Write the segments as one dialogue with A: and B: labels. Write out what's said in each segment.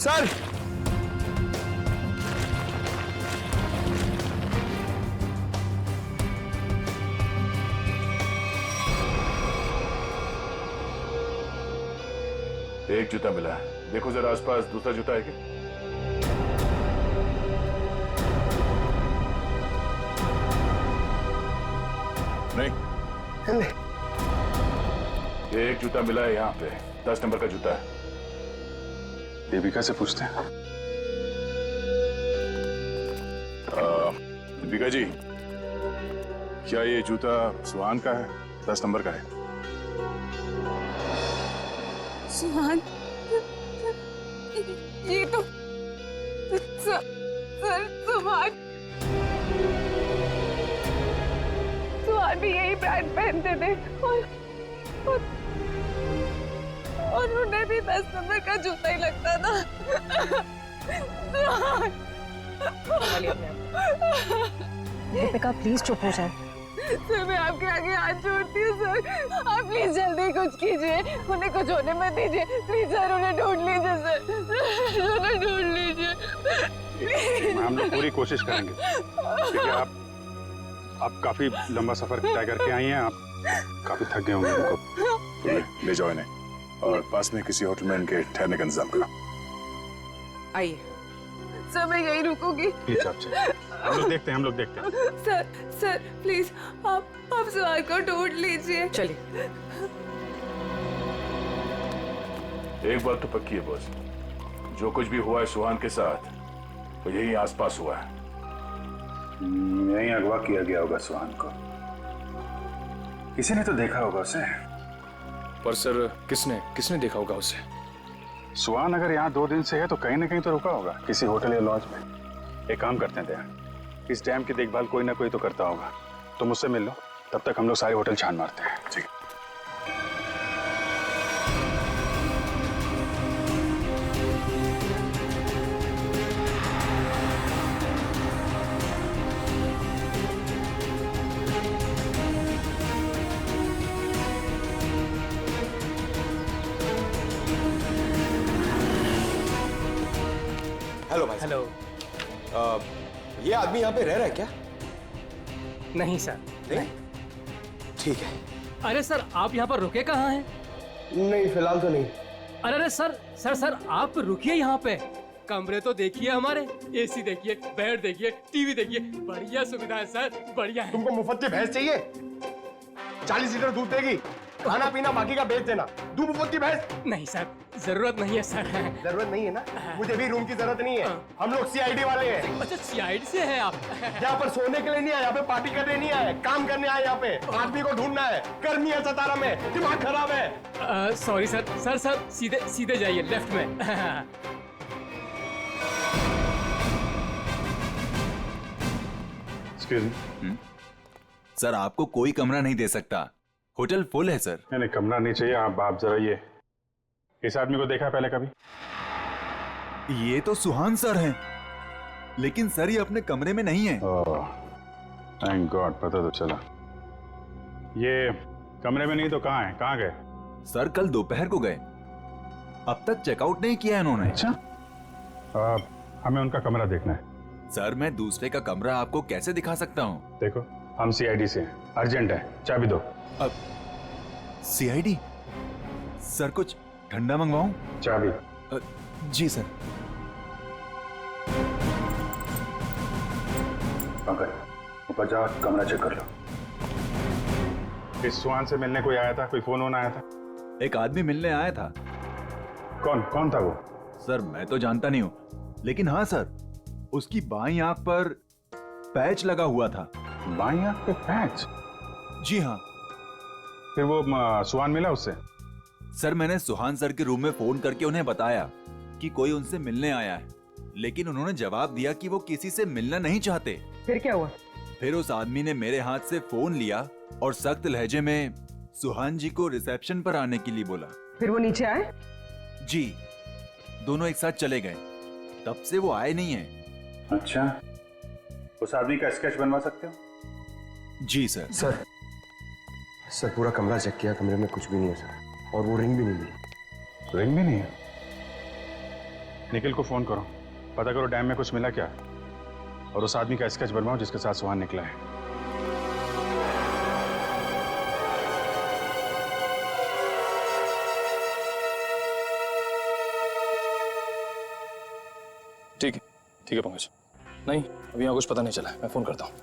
A: Sir
B: एक जूता मिला है, देखो जरा आसपास दूसरा जूता है क्या? नहीं, एक जूता मिला है यहाँ पे, 10 नंबर का जूता है।
C: दीपिका से पूछते हैं।
B: दीपिका जी, क्या ये जूता सुहान का है? 10 नंबर का है।
D: सुहान, ये तो सर सुहान भी यही ब्रांड पहनते थे और उन्हें भी 10 नंबर का जूता ही लगता था।
E: दीपिका प्लीज चुप हो जाए।
D: सर मैं आपके आगे हाथ जोड़ती हूँ सर, आप प्लीज जल्दी कुछ कीजिए, उन्हें कुछ होने मत दीजिए प्लीज सर, उन्हें ढूंढ लीजिए सर, उन्हें ढूंढ लीजिए।
C: हम लोग पूरी कोशिश करेंगे। देखिए आप काफी लंबा सफर तय करके आई हैं, आप काफी थक गए होंगे। उनको
B: ले जाओ इन्हें और पास में किसी होटल में इनके ठहरने का इंतजाम करो।
D: आइए सर, मैं यही रुकूंगी।
C: प्लीज आप चलिए, हम लोग देखते हैं।
D: सर प्लीज आप सुहान को ढूंढ लीजिए। चलिए।
B: एक बात तो पक्की है बॉस, जो कुछ भी हुआ है सुहान के साथ वो यही आसपास हुआ है।
C: यहीं अगवा किया गया होगा सुहान को, किसी ने तो देखा होगा उसे।
A: पर सर किसने देखा होगा उसे?
C: सुहान अगर यहाँ 2 दिन से है तो कहीं ना कहीं तो रुका होगा, किसी होटल या लॉज में। एक काम करते हैं दया, इस डैम की देखभाल कोई ना कोई तो करता होगा, तो मुझसे मिल लो, तब तक हम लोग सारे होटल छान मारते हैं। ठीक है।
F: हेलो भाई।
G: हेलो।
F: ये आदमी यहाँ पे रह रहा है क्या?
G: नहीं सर।
F: नहीं? ठीक है।
G: अरे सर आप यहाँ पर रुके कहाँ हैं?
F: नहीं फिलहाल तो नहीं।
G: अरे सर आप रुकिए यहाँ पे। कमरे तो देखिए हमारे, एसी देखिए, बेड देखिए, टीवी देखिए, बढ़िया सुविधा है सर, बढ़िया है।
F: तुमको मुफ्त की भैंस चाहिए? 40 लीटर दूध देगी, खाना पीना बाकी का बेच देना। दूध मुफ्त की भैंस?
G: नहीं सर, जरूरत नहीं है सर।
F: जरूरत नहीं है ना? मुझे भी रूम की जरूरत नहीं है, हम लोग सीआईडी वाले हैं।
G: अच्छा सीआईडी से है आप?
F: यहाँ पर सोने के लिए नहीं आए, यहाँ पे पार्टी करने नहीं आए, काम करने आए। यहाँ पे आदमी को ढूंढना है, गर्मी है सतारा में, दिमाग खराब है।
G: सॉरी सर सीधे जाइए लेफ्ट में।
C: Excuse me.
H: सर आपको कोई कमरा नहीं दे सकता, होटल फुल है सर।
C: नहीं कमरा नहीं चाहिए। आप जरा ये इस आदमी को देखा पहले कभी?
H: ये तो सुहान सर हैं, लेकिन सर ये अपने कमरे में नहीं है।
C: थैंक गॉड, पता तो चला। ये कमरे में नहीं तो कहाँ है? कहाँ गए?
H: सर कल दोपहर को गए, अब तक चेकआउट नहीं किया इन्होंने।
C: अच्छा, हमें उनका कमरा देखना है।
H: सर मैं दूसरे का कमरा आपको कैसे दिखा सकता हूँ?
C: देखो हम सीआईडी से हैं, अर्जेंट है, चाबी दो।
H: अब सीआईडी? सर कुछ ठंडा मंगवाऊं?
C: चाबी।
H: जी सर।
C: पंकज ऊपर जाओ, कमरा चेक कर लो। इस सुहान से मिलने कोई आया था? कोई फोन आया था?
H: एक आदमी मिलने आया था।
C: कौन था वो?
H: सर मैं तो जानता नहीं हूँ, लेकिन हाँ सर उसकी बाईं आंख पर पैच लगा हुआ था।
C: बाईं आंख पे पैच?
H: जी हाँ।
C: फिर वो सुहान मिला उससे?
H: सर मैंने सुहान सर के रूम में फोन करके उन्हें बताया कि कोई उनसे मिलने आया है, लेकिन उन्होंने जवाब दिया कि वो किसी से मिलना नहीं चाहते।
G: फिर क्या हुआ?
H: फिर उस आदमी ने मेरे हाथ से फोन लिया और सख्त लहजे में सुहान जी को रिसेप्शन पर आने के लिए बोला।
G: फिर वो नीचे आए?
H: जी, दोनों एक साथ चले गए, तब से वो आए नहीं है।
C: अच्छा, उस आदमी का स्केच बनवा सकते हो?
H: जी सर।
F: सर पूरा कमरा चेक किया, कमरे में कुछ भी नहीं है सर, और वो रिंग भी नहीं मिली।
C: रिंग भी नहीं है? निखिल को फोन करो, पता करो डैम में कुछ मिला क्या, और उस आदमी का स्केच बनवाओ जिसके साथ सुहान निकला है।
A: ठीक है पंकज। नहीं, अभी यहाँ कुछ पता नहीं चला, मैं फोन करता हूँ।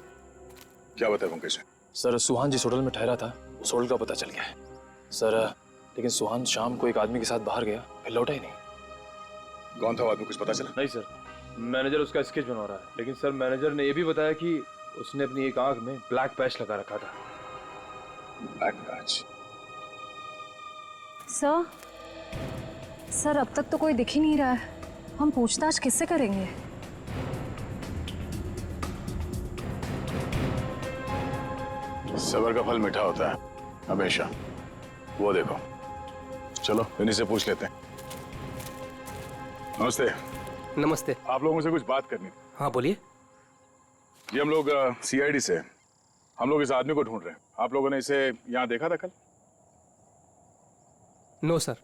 C: क्या बताया पंकज?
A: सर, सुहान जिस होटल में ठहरा था उस होटल का पता चल गया है सर, लेकिन सुहान शाम को एक आदमी के साथ बाहर गया, फिर लौटा ही नहीं।
C: कौन था वो आदमी, कुछ पता चला?
A: नहीं सर, मैनेजर उसका स्केच बनवा रहा है, लेकिन सर मैनेजर ने यह भी बताया कि उसने अपनी एक आंख में ब्लैक पैच लगा रखा था।
C: Black patch?
E: सर अब तक तो कोई दिख ही नहीं रहा है, हम पूछताछ किससे करेंगे?
C: सबर का फल मीठा होता है हमेशा, वो देखो। चलो इन्हीं से पूछ लेते हैं। नमस्ते।
G: नमस्ते।
C: आप लोगों से कुछ बात करनी थी।
G: हाँ बोलिए।
C: जी हम लोग CID से, हम लोग इस आदमी को ढूंढ रहे हैं। आप लोगों ने इसे यहाँ देखा था कल?
G: No sir.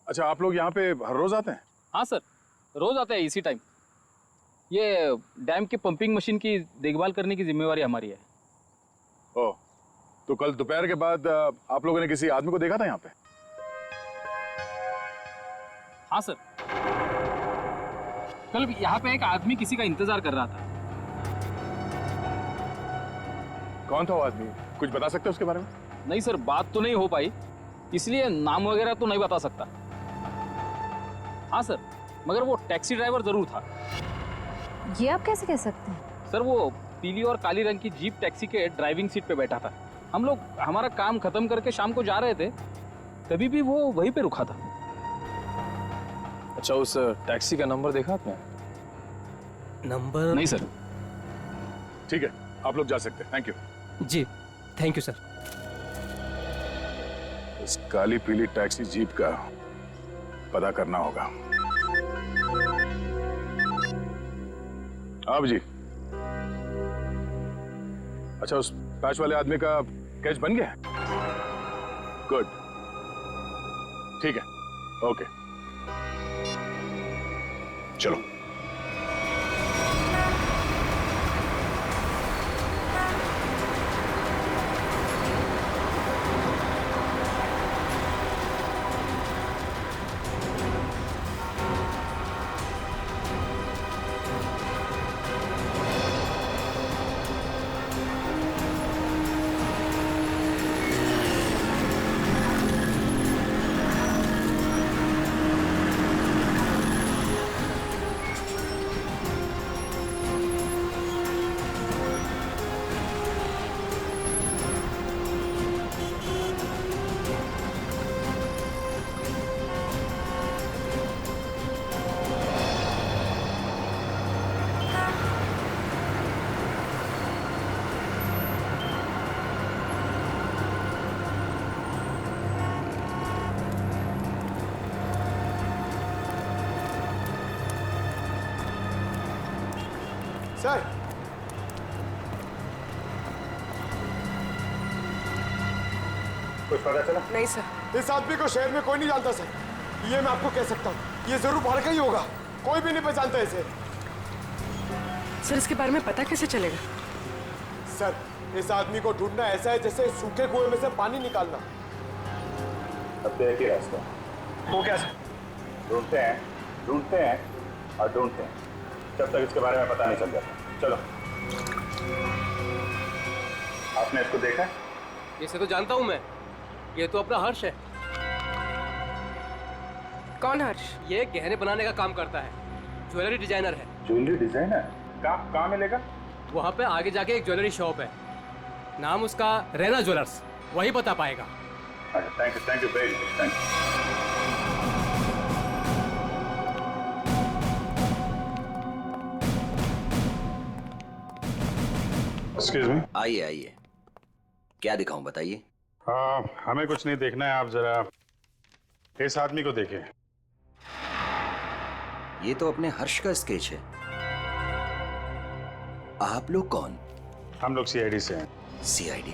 C: अच्छा, आप लोग यहाँ पे हर रोज आते हैं?
I: हाँ सर, रोज आते हैं इसी टाइम। ये डैम के पंपिंग मशीन की देखभाल करने की जिम्मेवारी हमारी है।
C: ओह, तो कल दोपहर के बाद आप लोगों ने किसी आदमी को देखा था यहाँ पे?
I: हाँ सर, कल यहाँ पे एक आदमी किसी का इंतजार कर रहा था।
C: कौन था वो आदमी, कुछ बता सकते हो उसके बारे में?
I: नहीं सर, बात तो नहीं हो पाई, इसलिए नाम वगैरह तो नहीं बता सकता। हाँ सर, मगर वो टैक्सी ड्राइवर जरूर था।
E: ये आप कैसे कह सकते हैं?
I: सर वो पीली और काली रंग की जीप टैक्सी के ड्राइविंग सीट पे बैठा था। हम लोग हमारा काम खत्म करके शाम को जा रहे थे, तभी भी वो वहीं पे रुका था।
A: अच्छा, उस टैक्सी का नंबर देखा आपने?
G: नंबर?
I: नहीं सर।
C: ठीक है, आप लोग जा सकते हैं। Thank you.
G: जी थैंक यू सर।
C: इस काली पीली टैक्सी जीप का पता करना होगा। आप जी, अच्छा उस पैच वाले आदमी का कैच बन गया? गुड, ठीक है, ओके, चलो।
F: सर,
C: कुछ पता चला?
D: नहीं सर।
F: इस आदमी को शहर में कोई नहीं जानता सर, ये मैं आपको कह सकता हूँ। ये जरूर बाहर का ही होगा, कोई भी नहीं पहचानता इसे।
D: सर इसके बारे में पता कैसे चलेगा?
F: सर, इस आदमी को ढूंढना ऐसा है जैसे सूखे कुएं में से पानी निकालना।
C: अब तो एक ही रास्ता, वो क्या? ढूंढते हैं और ढूंढते हैं जब तक इसके बारे में पता नहीं चल जाता। चलो। आपने इसको देखा?
G: इसे तो जानता हूँ मैं, ये तो अपना हर्ष है।
D: कौन हर्ष?
G: ये गहने बनाने का काम करता है, ज्वेलरी डिजाइनर है।
C: Jewellery designer? कहाँ मिलेगा?
G: वहाँ पे आगे जाके एक ज्वेलरी शॉप है, नाम उसका रैना ज्वेलर्स, वही बता पाएगा।
C: Thank you very much, thank you. Excuse me.
J: आइए आइए, क्या दिखाऊं बताइए।
C: हमें कुछ नहीं देखना है, आप जरा इस आदमी को देखिए।
J: ये तो अपने हर्ष का स्केच है। आप लोग कौन?
C: हम लोग CID से हैं।
J: CID?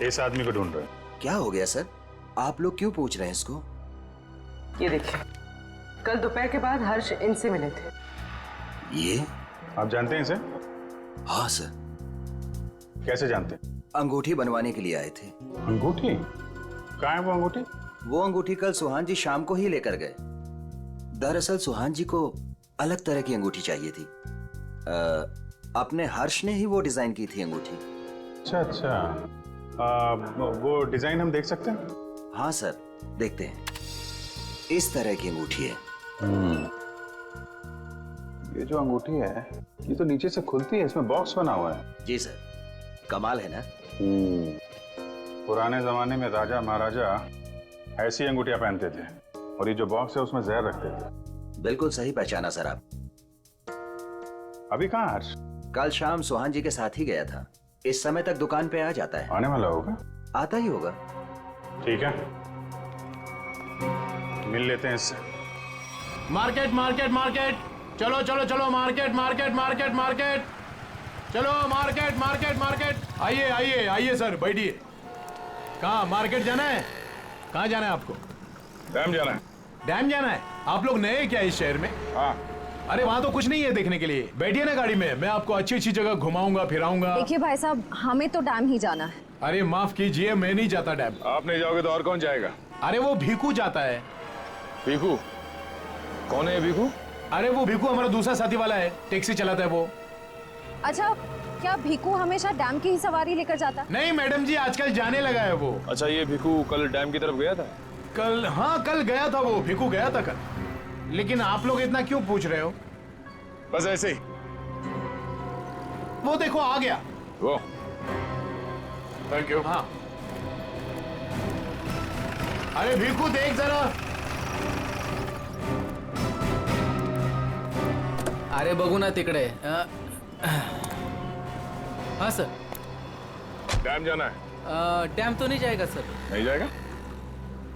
C: इस आदमी को ढूंढ रहे हैं।
J: क्या हो गया सर, आप लोग क्यों पूछ रहे हैं इसको?
D: ये देखिए, कल दोपहर के बाद हर्ष इनसे मिले थे।
J: ये?
C: आप जानते हैं इसे?
J: हाँ सर।
C: कैसे जानते हैं?
J: अंगूठी बनवाने के लिए आए थे।
C: अंगूठी? कहाँ है वो अंगूठी?
J: वो अंगूठी कल सुहान जी शाम को ही लेकर गए। दरअसल सुहान जी को अलग तरह की अंगूठी चाहिए थी। अपने हर्ष ने ही वो डिजाइन की थी अंगूठी।
C: अच्छा अच्छा, वो डिजाइन हम देख सकते हैं?
J: हाँ सर, देखते हैं। इस तरह की अंगूठी है।
C: ये जो अंगूठी है ये तो नीचे से खुलती है, इसमें बॉक्स बना हुआ है।
J: जी सर, कमाल है ना?
C: पुराने जमाने में राजा महाराजा ऐसी अंगूठियां पहनते थे और ये जो बॉक्स है उसमें जहर रखते थे।
J: बिल्कुल सही पहचाना सर आप।
C: अभी कहाँ हर्ष?
J: कल शाम सुहान जी के साथ ही गया था। इस समय तक दुकान पे आ जाता है।
C: आने वाला होगा?
J: आता ही होगा।
C: ठीक है, मिल लेते हैं इससे।
B: मार्केट मार्केट मार्केट, चलो चलो चलो, मार्केट मार्केट मार्केट मार्केट, चलो मार्केट मार्केट मार्केट। आइए आइए आइए सर, बैठिए। कहाँ मार्केट जाना है? कहाँ जाना है आपको?
C: डैम जाना है।
B: डैम जाना है? आप लोग नए क्या इस शहर में?
C: हाँ।
B: अरे वहाँ तो कुछ नहीं है देखने के लिए। बैठिए ना गाड़ी में, मैं आपको अच्छी अच्छी जगह घुमाऊंगा फिराऊंगा।
E: देखिए भाई साहब, हमें तो डैम ही जाना है।
B: अरे माफ कीजिए, मैं नहीं जाता डैम।
C: आप नहीं जाओगे तो और कौन जाएगा?
B: अरे वो भीखू जाता है।
A: भीखू? कौन है भीखू?
B: अरे वो भीखू हमारा दूसरा साथी वाला है, टैक्सी चलाता है वो।
E: अच्छा, क्या भीखू हमेशा डैम की ही सवारी लेकर जाता?
B: नहीं मैडम जी, आजकल जाने लगा है वो।
A: अच्छा, ये भीखू कल डैम की तरफ गया था?
B: कल? हाँ कल गया था वो, भीखू गया था कल। लेकिन आप लोग इतना क्यों पूछ रहे हो?
C: बस ऐसे ही।
B: वो देखो आ गया
C: वो। Thank you.
B: हाँ। अरे भीखू देख जरा।
I: अरे बघू ना तिकडे। हाँ सर।
C: डैम जाना है?
I: डैम तो नहीं जाएगा सर।
C: नहीं जाएगा?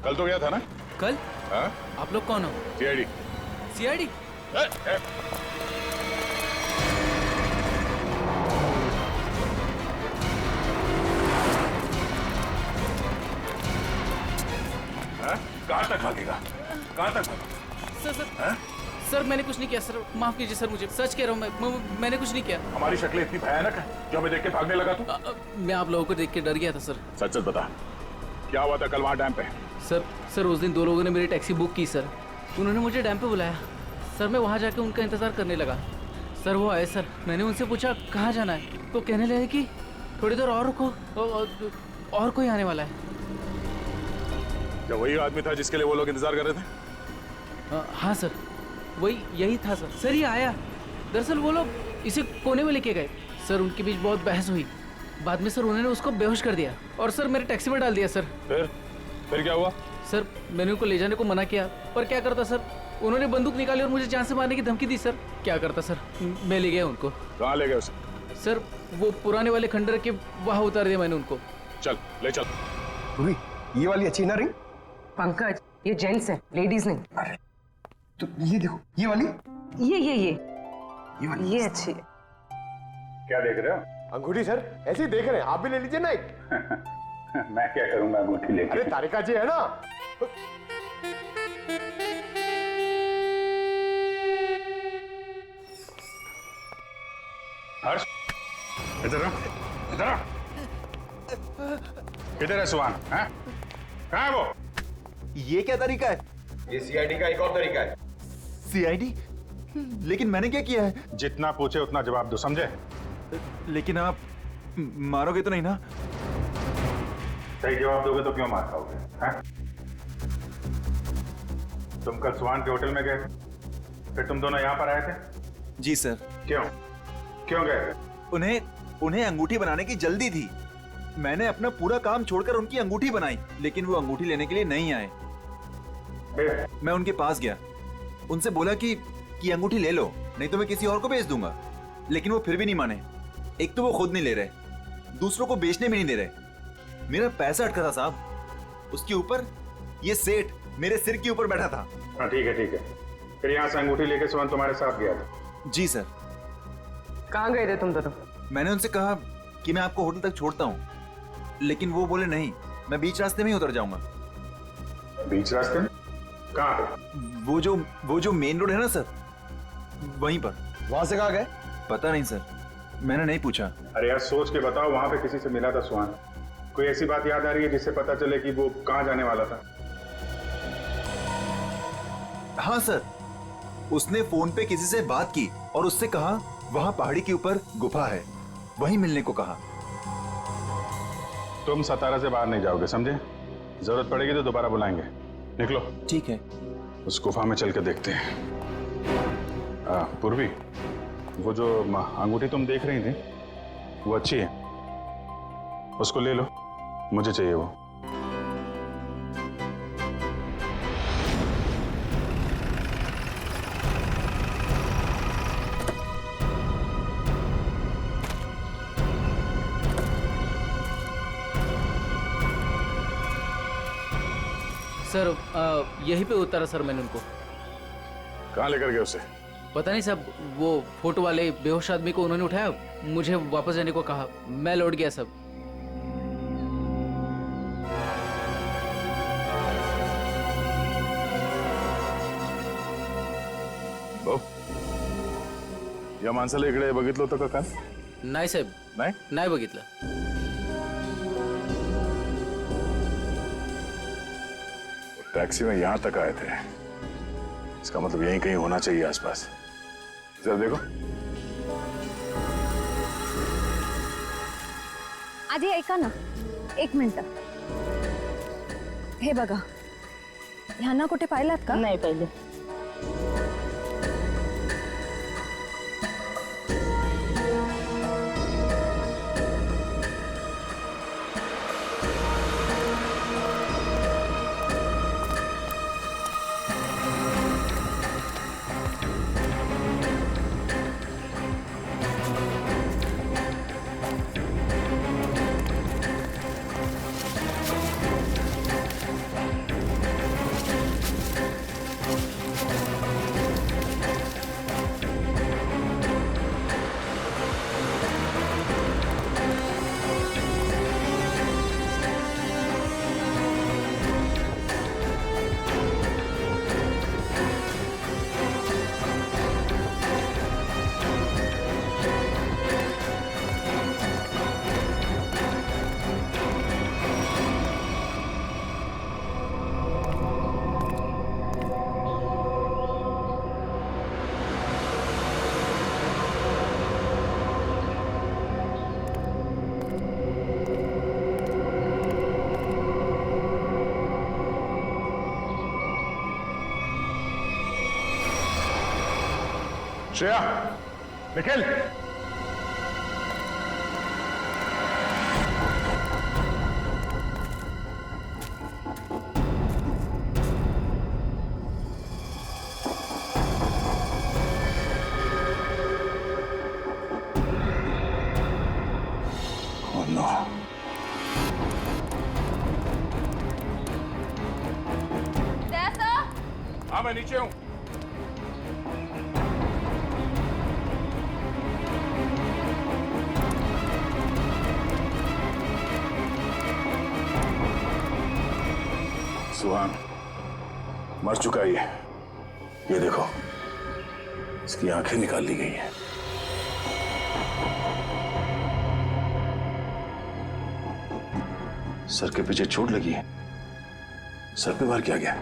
C: कल तो गया था ना?
I: कल?
C: हाँ?
I: आप लोग कौन हो?
C: सीआईडी।
I: सीआईडी?
B: कहाँ तक भागेगा? कहाँ तक भागेगा?
I: सर सर सर मैंने कुछ नहीं किया सर, माफ कीजिए सर, मुझे सच कह रहा हूँ मैंने कुछ नहीं किया।
B: हमारी शक्लें इतनी भयानक है जो हमें देख के भागने लगा तू?
I: मैं आप लोगों को देख के डर गया था सर।
C: सच सच बता, क्या हुआ था कल वहाँ डैम पे?
I: सर उस दिन दो लोगों ने मेरी टैक्सी बुक की सर। उन्होंने मुझे डैम पे बुलाया सर। मैं वहाँ जाके उनका इंतजार करने लगा सर। वो आए सर, मैंने उनसे पूछा कहाँ जाना है, तो कहने लगे कि थोड़ी देर और रुको, और कोई आने वाला है।
C: क्या वही आदमी था जिसके लिए वो लोग इंतजार कर रहे थे?
I: हाँ सर, वही यही था सर। सर ये आया, दरअसल वो लोग इसे कोने में लेके गए सर। उनके बीच बहुत बहस हुई। बाद में सर उन्होंने उसको बेहोश कर दिया और सर मेरे टैक्सी में डाल दिया सर।
C: फिर क्या हुआ?
I: सर मैंने उनको ले जाने को मना किया, पर क्या करता सर, उन्होंने बंदूक निकाली और मुझे जान से मारने की धमकी दी सर। क्या करता सर, मैं ले गया उनको।
C: कहाँ ले गए उसे?
I: सर वो पुराने वाले खंडर के वहाँ उतार दिया मैंने उनको।
C: चल ले चल।
F: ये वाली अच्छी ना रिंग?
D: पंकज, ये जेंट्स है, लेडीज नहीं।
F: अरे तो ये देखो, ये वाली।
D: ये
F: वाली
D: ये अच्छी है।
C: क्या देख रहे हो?
F: अंगूठी सर, ऐसे ही देख रहे हैं, आप भी ले लीजिए ना एक।
C: मैं क्या करूंगा अंगूठी लेके?
F: अरे तारिका जी है ना।
C: हर्ष, इधर आ, इधर आ। किधर है सुहान? हैं? कहाँ है वो?
H: ये क्या तरीका है?
F: ये सीआईडी का एक और तरीका है।
H: सीआईडी? लेकिन मैंने क्या किया है?
C: जितना पूछे उतना जवाब दो, समझे?
H: लेकिन आप मारोगे तो नहीं ना?
C: सही जवाब दोगे तो क्यों मार खाओगे? हैं? तुम कल सुहान के होटल में गए, फिर तुम दोनों यहाँ पर आए थे?
H: जी सर।
C: क्यों गए थे?
H: उन्हें अंगूठी बनाने की जल्दी थी। मैंने अपना पूरा काम छोड़कर उनकी अंगूठी बनाई, लेकिन वो अंगूठी लेने के लिए नहीं आए। मैं उनके पास गया, उनसे बोला कि अंगूठी ले लो, नहीं तो मैं किसी और को बेच दूंगा। लेकिन वो फिर भी नहीं माने। एक तो वो खुद नहीं ले रहे, दूसरों को बेचने भी नहीं दे रहे। मेरा पैसा अटका था साहब, उसके ऊपर ये सेठ मेरे सिर के ऊपर बैठा था।
C: हाँ ठीक है। फिर यहाँ से अंगूठी लेके सुहान तुम्हारे साथ गया था?
H: जी सर।
D: कहाँ गए थे तुम दोनों?
H: मैंने उनसे कहा कि मैं आपको होटल तक छोड़ता हूँ, लेकिन वो बोले नहीं, मैं बीच रास्ते में ही उतर जाऊंगा।
C: बीच रास्ते में? कहाँ पे?
H: वो जो मेन रोड है ना सर, वहीं पर।
F: वहां से कहाँ गए?
H: पता नहीं सर, मैंने नहीं पूछा।
C: अरे यार सोच के बताओ, वहां पे किसी से मिला था सुहान? कोई ऐसी बात याद आ रही है जिससे पता चले कि वो कहाँ जाने वाला था?
H: हाँ सर, उसने फोन पे किसी से बात की और उससे कहा वहां पहाड़ी के ऊपर गुफा है, वहीं मिलने को कहा।
C: तुम सतारा से बाहर नहीं जाओगे, समझे? जरूरत पड़ेगी तो दोबारा बुलाएंगे। निकलो।
H: ठीक है।
C: उस गुफा में चल के देखते हैं। पूर्वी, वो जो अंगूठी तुम देख रही थी वो अच्छी है, उसको ले लो, मुझे चाहिए वो।
I: सर यहीं पे उतारा सर मैंने उनको।
C: कहाँ लेकर गए उसे?
I: पता नहीं साहब, वो फोटो वाले बेहोश आदमी को उन्होंने उठाया, मुझे वापस जाने को कहा, मैं लौट गया सब।
C: या माणसाला इकडे बघितलं होतं का काल?
I: नाही साहेब, नाही बघितलं।
C: टैक्सी में यहाँ तक आए थे, इसका मतलब यहीं कहीं होना चाहिए आसपास। जरा देखो।
E: आधी ऐका ना, एक मिनिट। हे बघा, ह्यांना कुठे पाहिलात का?
D: नहीं पहले।
C: Shreya, Nikhil, oh no. हाँ मैं नीचे हूँ। सुहान मर चुका है ये देखो, इसकी आंखें निकाल ली गई हैं। सर के पीछे चोट लगी है, सर पे वार किया गया।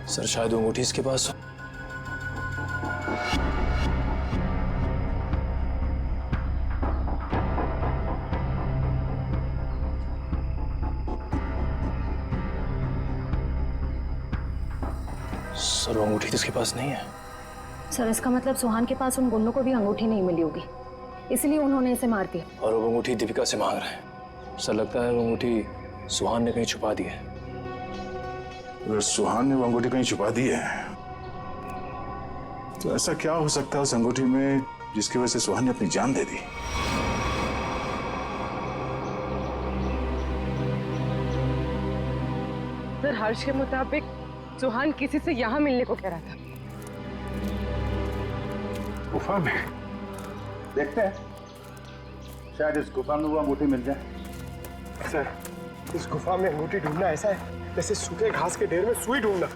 A: सर शायद वो अंगूठी इसके पास हो। सर वो अंगूठी तो इसके पास नहीं है।
E: सर इसका मतलब सुहान के पास उन गुंडों को भी अंगूठी नहीं मिली होगी, इसलिए उन्होंने इसे मार दिया।
A: और वो अंगूठी दीपिका से मांग रहे हैं। सर लगता है वो अंगूठी सुहान ने कहीं छुपा दी है।
C: अगर सुहान ने वो अंगूठी कहीं छुपा दी है तो ऐसा क्या हो सकता है उस अंगूठी में जिसकी वजह से सुहान ने अपनी जान दे दी?
D: सर हर्ष के मुताबिक सुहान किसी से यहाँ मिलने को कह रहा था।
C: गुफा में देखते हैं, शायद इस गुफा में वो अंगूठी मिल जाए।
F: सर इस गुफा में अंगूठी ढूंढना ऐसा है जैसे सूखे घास के ढेर में सुई ढूंढना।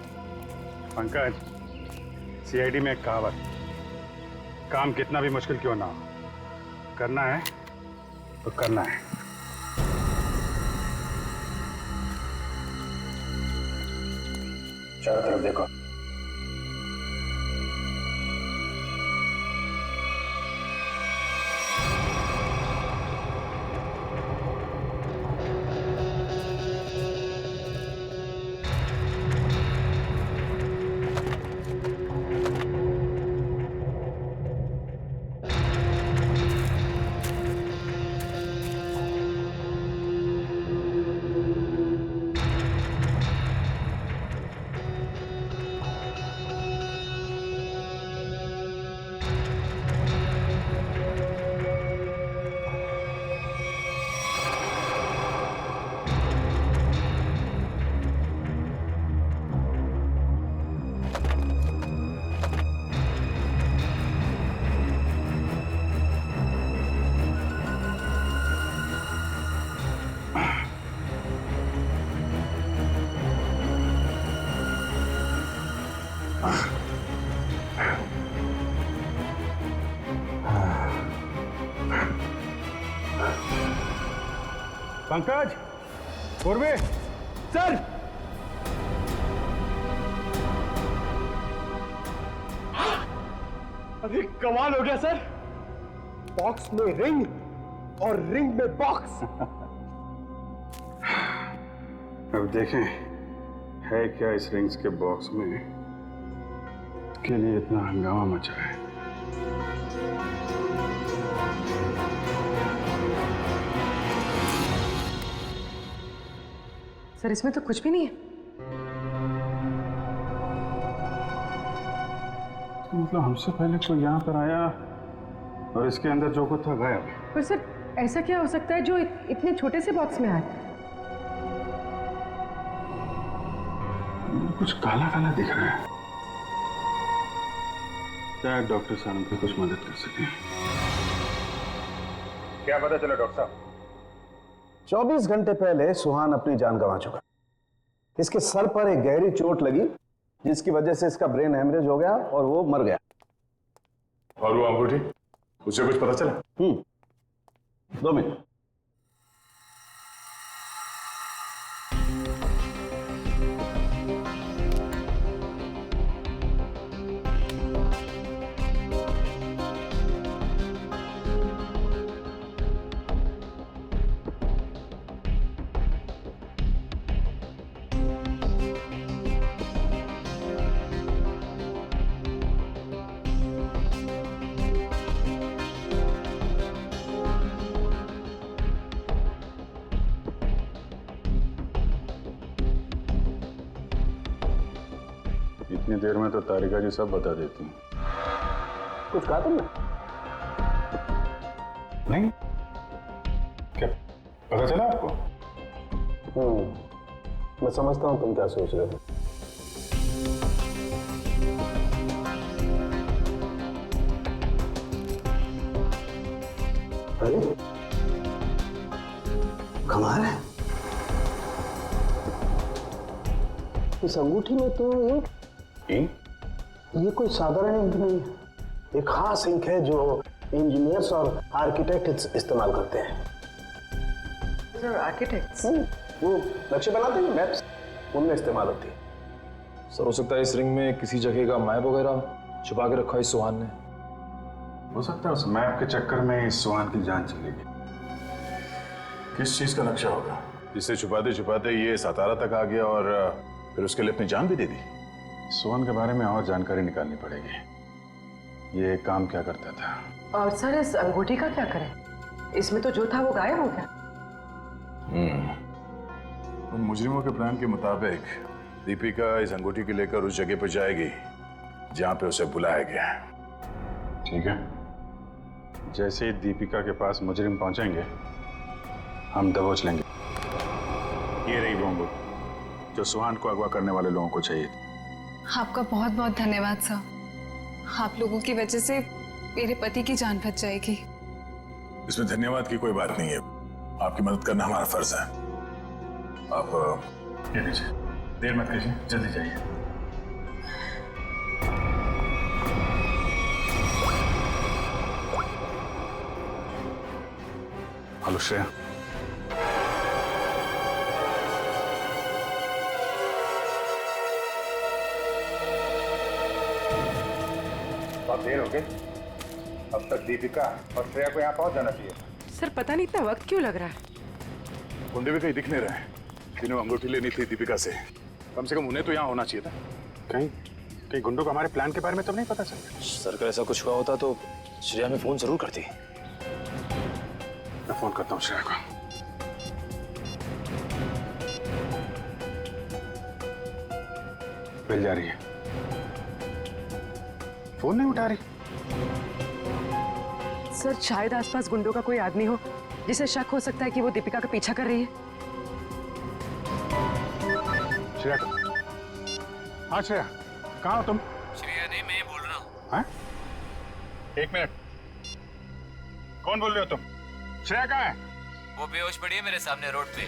C: पंकज, सीआईडी में एक कहावत, काम कितना भी मुश्किल क्यों ना हो, करना है तो करना है। चारों तरफ देखो। पंकज, पूर्वे, सर।
F: अरे कमाल हो गया सर, बॉक्स में रिंग और रिंग में बॉक्स।
C: अब देखें है क्या इस रिंग्स के बॉक्स में के लिए इतना हंगामा मचा है।
D: सर इसमें तो कुछ भी नहीं है।
C: तो मतलब हमसे पहले कोई यहाँ पर आया और इसके अंदर जो कुछ था गायब।
D: पर सर ऐसा क्या हो सकता है जो इतने छोटे से बॉक्स में आया?
C: कुछ काला काला दिख रहा है, शायद डॉक्टर साहब की कुछ मदद कर सके। क्या पता चला डॉक्टर साहब?
K: 24 घंटे पहले सुहान अपनी जान गंवा चुका। इसके सर पर एक गहरी चोट लगी जिसकी वजह से इसका ब्रेन हेमरेज हो गया और वो मर गया।
C: और वो अंगूठी, उसे कुछ पता चला?
K: 2 मिनट।
C: इतनी देर में तो तारिका जी सब बता देती हैं।
K: कुछ कहा तुमने?
C: नहीं, क्या पता चला आपको?
K: मैं समझता हूं तुम क्या सोच रहे थे। अरे कमाल है, इस अंगूठी में तो इंक। ये कोई साधारण इंक नहीं है, एक खास इंक है जो इंजीनियर्स और आर्किटेक्ट इस्तेमाल करते हैं।
D: सर आर्किटेक्ट्स
K: वो नक्शे बनाते हैं, मैप्स, उनमें इस्तेमाल होती है।
A: सर हो सकता है इस रिंग में किसी जगह का मैप वगैरह छुपा के रखा है सुहान ने।
C: हो सकता है उस मैप के चक्कर में इस सुहान की जान चली गई। किस चीज का नक्शा होगा जिसे छुपाते छुपाते ये सातारा तक आ गया और फिर उसके लिए अपनी जान भी दे दी? सुहान के बारे में और जानकारी निकालनी पड़ेगी। ये काम क्या करता था?
D: और सर इस अंगूठी का क्या करें? इसमें तो जो था वो गायब हो गया।
C: उन मुजरिमों के प्लान के मुताबिक दीपिका इस अंगूठी को लेकर उस जगह पर जाएगी जहां पे उसे बुलाया गया। ठीक है, जैसे ही दीपिका के पास मुजरिम पहुंचेंगे हम दबोच लेंगे। ये रही वो अंगूठी जो सुहान को अगवा करने वाले लोगों को चाहिए।
L: आपका बहुत बहुत धन्यवाद सर। आप लोगों की वजह से मेरे पति की जान बच जाएगी।
C: इसमें धन्यवाद की कोई बात नहीं है, आपकी मदद करना हमारा फर्ज है। आप ये लीजिए, देर मत कीजिए, जल्दी जाइए। हेलो श्रेया।
M: बहुत देर हो गई, अब तक दीपिका और श्रेया को यहाँ पहुंच जाना चाहिए।
N: सर पता नहीं इतना वक्त क्यों लग रहा है।
C: गुंडे भी कहीं दिख नहीं रहे, जिन्हें अंगूठी लेनी थी दीपिका से, कम से कम उन्हें तो यहाँ होना चाहिए था। कहीं कहीं गुंडों को हमारे प्लान के बारे में तो नहीं पता चल गया?
A: सर अगर ऐसा कुछ हुआ होता तो श्रेया में फोन जरूर करती।
C: मैं फोन करता हूँ श्रेया को। मिल जा रही है, फोन नहीं उठा रही।
N: सर शायद आसपास गुंडों का कोई आदमी हो जिसे शक हो सकता है कि वो दीपिका का पीछा कर रही है।
C: श्रेया, हाँ श्रेया, कहाँ हो तुम?
I: श्रेया नहीं, मैं बोल रहा हूँ।
C: हाँ? एक मिनट, कौन बोल रहे हो तुम? श्रेया कहाँ है?
I: वो बेहोश पड़ी है मेरे सामने रोड पे।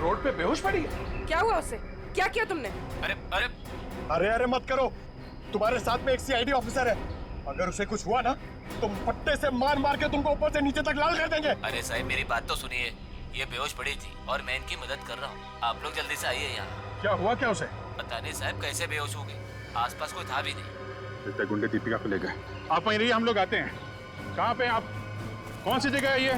F: रोड पे बेहोश पड़ी है?
N: क्या हुआ उसे? क्या किया तुमने?
I: अरे अरे
F: अरे अरे मत करो, तुम्हारे साथ में एक सीआईडी ऑफिसर है, अगर उसे कुछ हुआ ना तो पट्टे से मार मार के तुमको ऊपर से नीचे तक लाल कर देंगे।
I: अरे साहब मेरी बात तो सुनिए, ये बेहोश पड़ी थी और मैं इनकी मदद कर रहा हूँ। आप लोग जल्दी से आइए यहाँ।
C: क्या हुआ क्या उसे?
I: पता नहीं साहब कैसे बेहोश हो गई, आसपास कोई था भी नहीं।
C: लगता है गुंडे दीपिका को ले गए। आप वहीं रहिए, हम लोग आते हैं। कहाँ पे आप? कौन सी जगह है ये?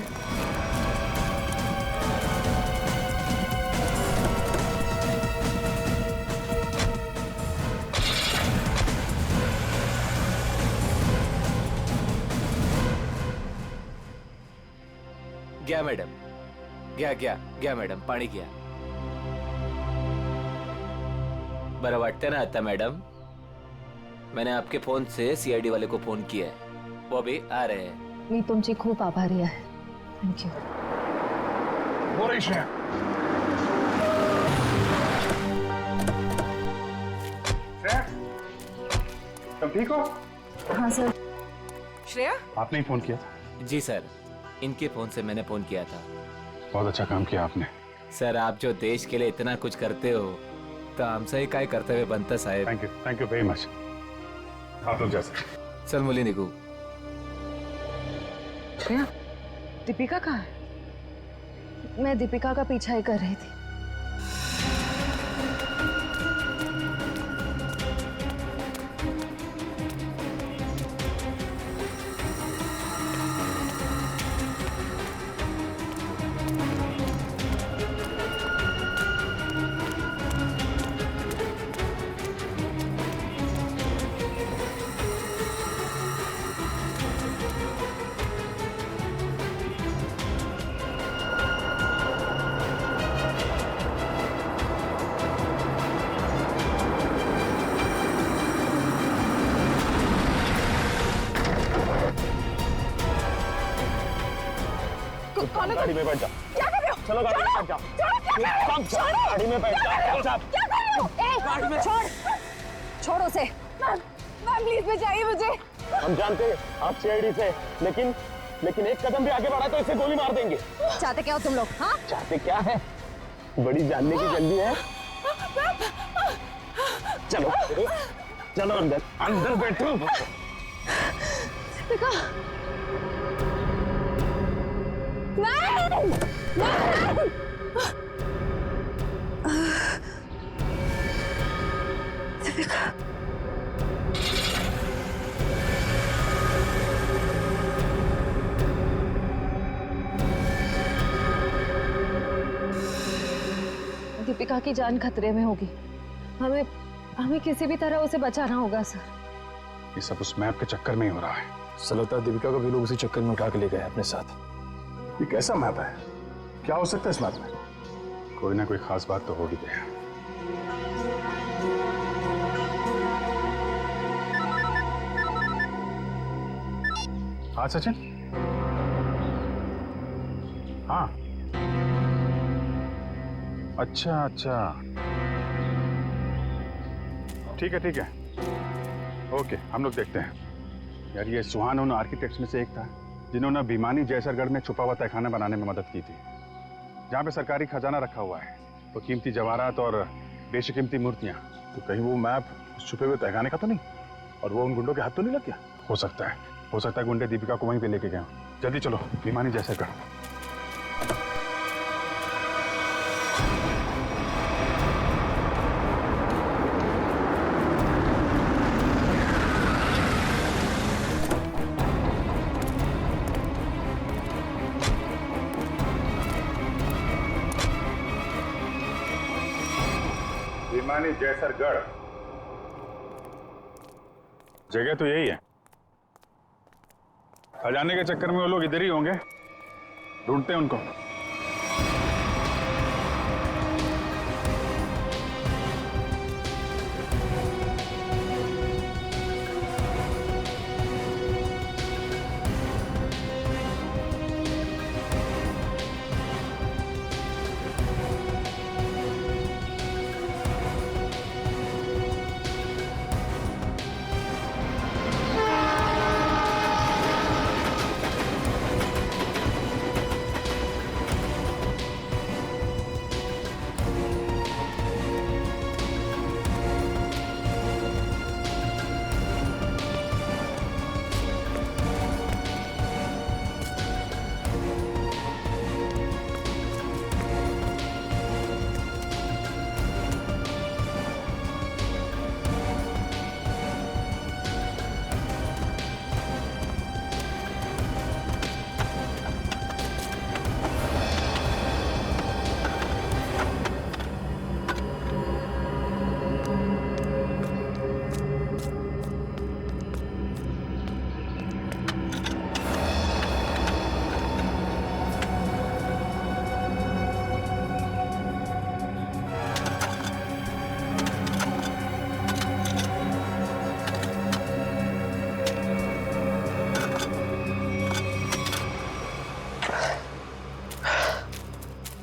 I: गया मैडम, गया मैडम, पानी गया। बरं वाटते ना आता मैडम? मैंने आपके फोन से सीआईडी वाले को फोन किया है, वो भी आ रहे हैं।
E: मी तुमची खूप आभारी आहे। थँक्यू।
C: हो रही श्रेया। श्रेया, तुम ठीक हो?
E: हाँ सर।
N: श्रेया,
C: आपने ही फोन किया था?
I: जी सर, इनके फोन से मैंने फोन किया था।
C: बहुत अच्छा काम किया आपने।
I: सर आप जो देश के लिए इतना कुछ करते हो तो हमसे ही काय कर्तव्य बनता साहेब।
C: Thank you very much. आप लोग जा सकते।
I: चल मुली निघू।
N: श्रेया, दीपिका कहाँ है?
E: मैं दीपिका का पीछा ही कर रही थी।
F: गाड़ी में बैठ जाओ।
D: क्या कर रहे हो?
F: चलो गाड़ी में बैठ जाओ। गाड़ी में बैठ जाओ।
D: क्या कर रहे हो? गाड़ी में छोड़ उसे। मैम प्लीज बचाइए मुझे।
F: हम जानते हैं आप सीआईडी से, लेकिन एक कदम भी आगे बढ़ा तो इसे गोली मार देंगे।
E: चाहते क्या हो तुम लोग? हाँ?
F: चाहते क्या है? बड़ी जानने की जल्दी है। चलो चलो अंदर बैठो।
D: दीपिका, नहीं दीपिका,
E: दीपिका की जान खतरे में होगी। हमें किसी भी तरह उसे बचाना होगा सर।
C: ये सब उस मैप के चक्कर में ही हो रहा है।
A: सर लगता है दीपिका को भी लोग उसी चक्कर में उठा के ले गए अपने साथ।
C: ये कैसा मैप है? क्या हो सकता है इस मैप में? कोई ना कोई खास बात तो होगी। हाँ सचिन। हाँ अच्छा ठीक है ओके, हम लोग देखते हैं। यार ये सुहान उन आर्किटेक्ट्स में से एक था जिन्होंने भीमानी जैसरगढ़ में छुपा हुआ तहखाना बनाने में मदद की थी, जहाँ पे सरकारी खजाना रखा हुआ है, तो कीमती जवाहरात और बेशकीमती मूर्तियाँ। तो कहीं वो मैप उस छुपे हुए तहखाने का तो नहीं, और वो उन गुंडों के हाथ तो नहीं लग गया? हो सकता है गुंडे दीपिका को वहीं पे लेके गए। जल्दी चलो भीमानी जैसरगढ़।
M: विमानी जैसरगढ़।
C: जगह तो यही है। खजाने के चक्कर में वो लोग इधर ही होंगे, ढूंढते हैं उनको।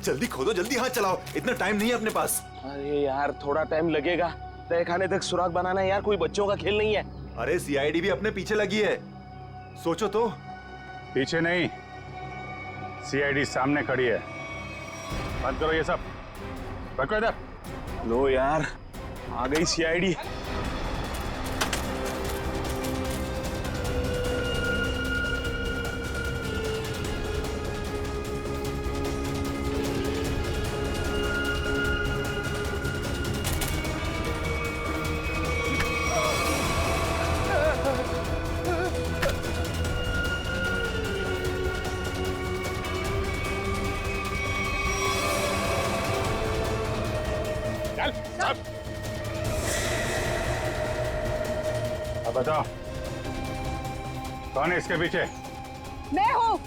H: जल्दी खोदो, जल्दी हाथ चलाओ, इतना टाइम नहीं है अपने पास।
F: अरे यार थोड़ा टाइम लगेगा, तहखाने तक सुराग बनाना है यार, कोई बच्चों का खेल नहीं है।
H: अरे सीआईडी भी अपने पीछे लगी है, सोचो तो।
C: पीछे नहीं, सीआईडी सामने खड़ी है। बंद करो ये सब, रखो इधर।
F: लो यार, आ गई सीआईडी।
C: अब बताओ कौन है इसके पीछे?
D: मैं हूँ।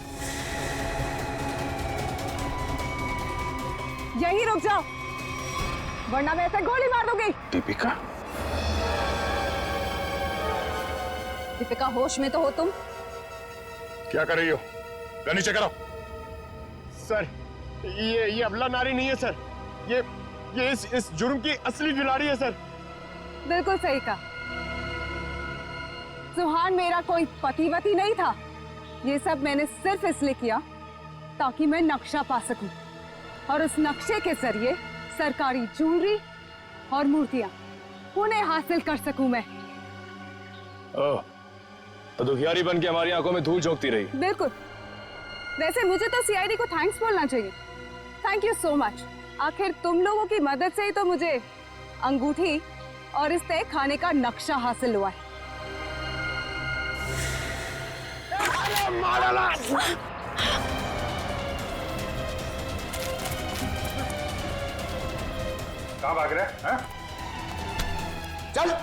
D: यही रुक जाओ, वरना मैं ऐसे गोली मार दूंगी।
C: दीपिका?
D: दीपिका होश में तो हो तुम?
C: क्या कर रही हो? गन नीचे करो।
F: सर ये अबला नारी नहीं है सर, ये इस जुर्म की असली खिलाड़ी है सर।
D: बिल्कुल सही कहा। सुहान मेरा कोई पतिवती नहीं था। ये सब मैंने सिर्फ इसलिए किया ताकि मैं नक्शा पा सकूं और उस नक्शे के जरिए सरकारी ज्वेलरी और मूर्तियां उन्हें हासिल कर सकूं मैं।
A: ओह, तो दुखियारी बन के हमारी आंखों में धूल झोंकती रही।
D: बिल्कुल। वैसे मुझे तो सीआईडी को थैंक्स बोलना चाहिए। Thank you so much. आखिर तुम लोगों की मदद से ही तो मुझे अंगूठी और इस तय खाने का नक्शा हासिल हुआ है।
C: कहाँ भाग रहे हैं?
F: चल।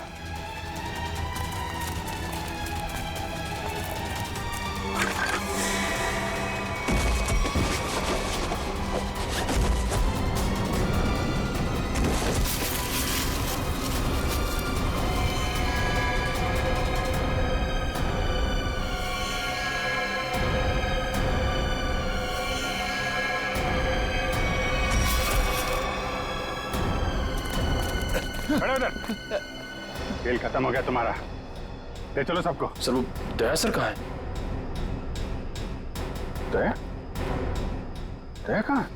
C: खड़े उधर। खेल खत्म हो गया तुम्हारा, ले चलो सबको।
A: सर वो दया सर कहाँ है?
C: दया? दया कहाँ?